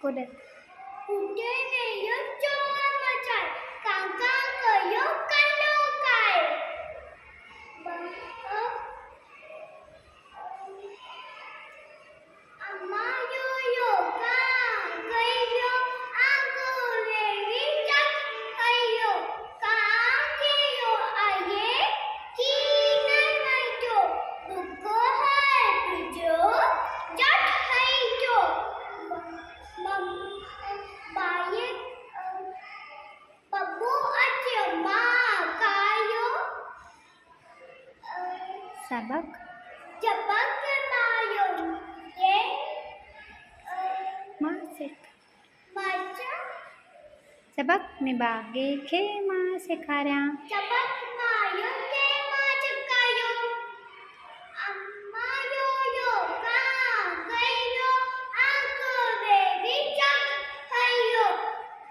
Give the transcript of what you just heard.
Udah. Udah yuk coba macam kakak kayuk kalau kai. Amma yo kan kayo aku lagi cak kayo kakiyo aye kinai majo buko hai pujo jat hai jo mam baye babu aja ma kayo Sabak. jabak mayo ye Masik. macam Sabak में बागे खे माँ से खारा jabak